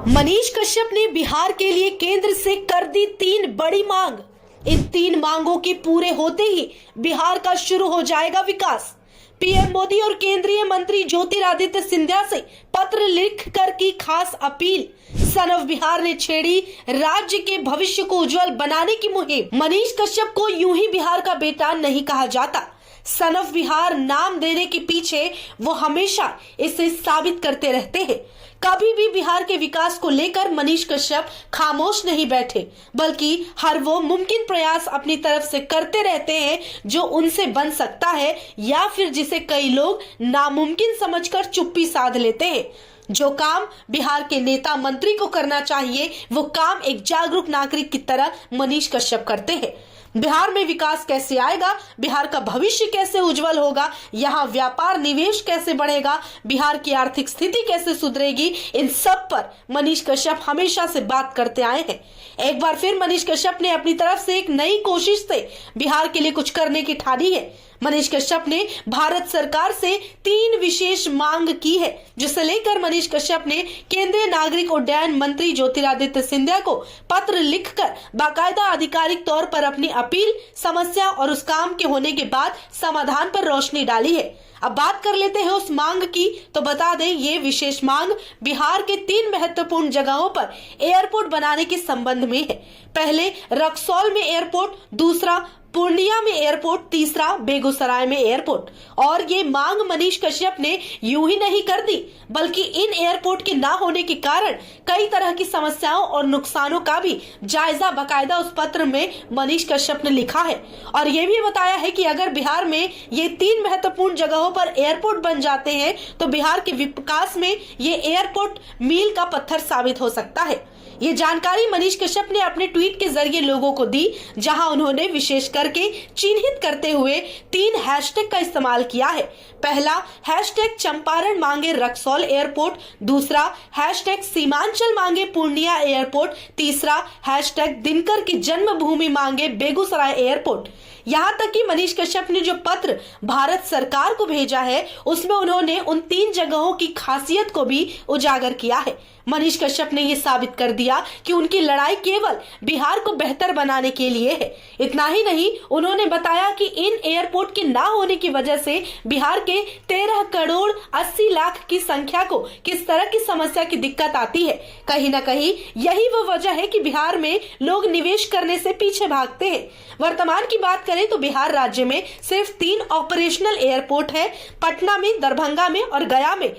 मनीष कश्यप ने बिहार के लिए केंद्र से कर दी 3 बड़ी मांग। इन 3 मांगों के पूरे होते ही बिहार का शुरू हो जाएगा विकास। पीएम मोदी और केंद्रीय मंत्री ज्योतिरादित्य सिंधिया से पत्र लिखकर की खास अपील। सन ऑफ बिहार ने छेड़ी राज्य के भविष्य को उज्जवल बनाने की मुहिम। मनीष कश्यप को यूं ही बिहार का बेटा नहीं कहा जाता। सन ऑफ बिहार नाम देने के पीछे वो हमेशा इसे साबित करते रहते हैं। कभी भी बिहार के विकास को लेकर मनीष कश्यप खामोश नहीं बैठे, बल्कि हर वो मुमकिन प्रयास अपनी तरफ से करते रहते हैं जो उनसे बन सकता है या फिर जिसे कई लोग नामुमकिन समझकर चुप्पी साध लेते हैं। जो काम बिहार के नेता मंत्री को करना चाहिए, वो काम एक जागरूक नागरिक की तरह मनीष कश्यप करते हैं। बिहार में विकास कैसे आएगा, बिहार का भविष्य कैसे उज्जवल होगा, यहाँ व्यापार निवेश कैसे बढ़ेगा, बिहार की आर्थिक स्थिति कैसे सुधरेगी, इन सब पर मनीष कश्यप हमेशा से बात करते आए हैं। एक बार फिर मनीष कश्यप ने अपनी तरफ से एक नई कोशिश से बिहार के लिए कुछ करने की ठानी है। मनीष कश्यप ने भारत सरकार से 3 विशेष मांग की है, जिसे लेकर मनीष कश्यप ने केंद्रीय नागरिक उड्डयन मंत्री ज्योतिरादित्य सिंधिया को पत्र लिखकर बाकायदा आधिकारिक तौर पर अपनी अपील, समस्या और उस काम के होने के बाद समाधान पर रोशनी डाली है। अब बात कर लेते हैं उस मांग की। तो बता दें, ये विशेष मांग बिहार के 3 महत्वपूर्ण जगहों पर एयरपोर्ट बनाने के संबंध में है। पहले रक्सौल में एयरपोर्ट, दूसरा पूर्णिया में एयरपोर्ट, तीसरा बेगूसराय में एयरपोर्ट। और ये मांग मनीष कश्यप ने यूं ही नहीं कर दी, बल्कि इन एयरपोर्ट के ना होने के कारण कई तरह की समस्याओं और नुकसानों का भी जायजा बाकायदा उस पत्र में मनीष कश्यप ने लिखा है। और ये भी बताया है कि अगर बिहार में ये 3 महत्वपूर्ण जगहों पर एयरपोर्ट बन जाते हैं तो बिहार के विकास में ये एयरपोर्ट मील का पत्थर साबित हो सकता है। ये जानकारी मनीष कश्यप ने अपने ट्वीट के जरिए लोगों को दी, जहां उन्होंने विशेष करके चिन्हित करते हुए 3 हैशटैग का इस्तेमाल किया है। पहला हैशटैग चंपारण मांगे रक्सौल एयरपोर्ट, दूसरा हैशटैग सीमांचल मांगे पूर्णिया एयरपोर्ट, तीसरा हैशटैग दिनकर की जन्मभूमि मांगे बेगूसराय एयरपोर्ट। यहाँ तक कि मनीष कश्यप ने जो पत्र भारत सरकार को भेजा है, उसमें उन्होंने उन 3 जगहों की खासियत को भी उजागर किया है। मनीष कश्यप ने ये साबित कर दिया कि उनकी लड़ाई केवल बिहार को बेहतर बनाने के लिए है। इतना ही नहीं, उन्होंने बताया कि इन एयरपोर्ट के ना होने की वजह से बिहार के 13 करोड़ 80 लाख की संख्या को किस तरह की समस्या की दिक्कत आती है। कहीं ना कहीं यही वो वजह है कि बिहार में लोग निवेश करने से पीछे भागते हैं। वर्तमान की बात करें तो बिहार राज्य में सिर्फ 3 ऑपरेशनल एयरपोर्ट है, पटना में, दरभंगा में और गया में।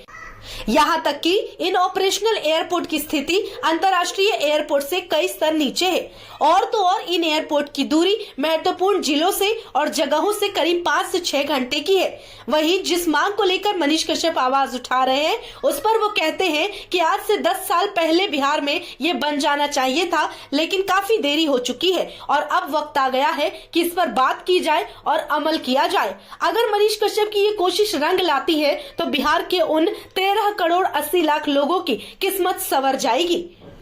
यहाँ तक कि इन ऑपरेशनल एयरपोर्ट की स्थिति अंतर्राष्ट्रीय एयरपोर्ट से कई स्तर नीचे है। और तो और इन एयरपोर्ट की दूरी महत्वपूर्ण जिलों से और जगहों से करीब 5 से 6 घंटे की है। वहीं जिस मांग को लेकर मनीष कश्यप आवाज उठा रहे हैं, उस पर वो कहते हैं कि आज से 10 साल पहले बिहार में ये बन जाना चाहिए था, लेकिन काफी देरी हो चुकी है और अब वक्त आ गया है कि इस पर बात की जाए और अमल किया जाए। अगर मनीष कश्यप की ये कोशिश रंग लाती है तो बिहार के उन 13 करोड़ 80 लाख लोगों की किस्मत संवर जाएगी।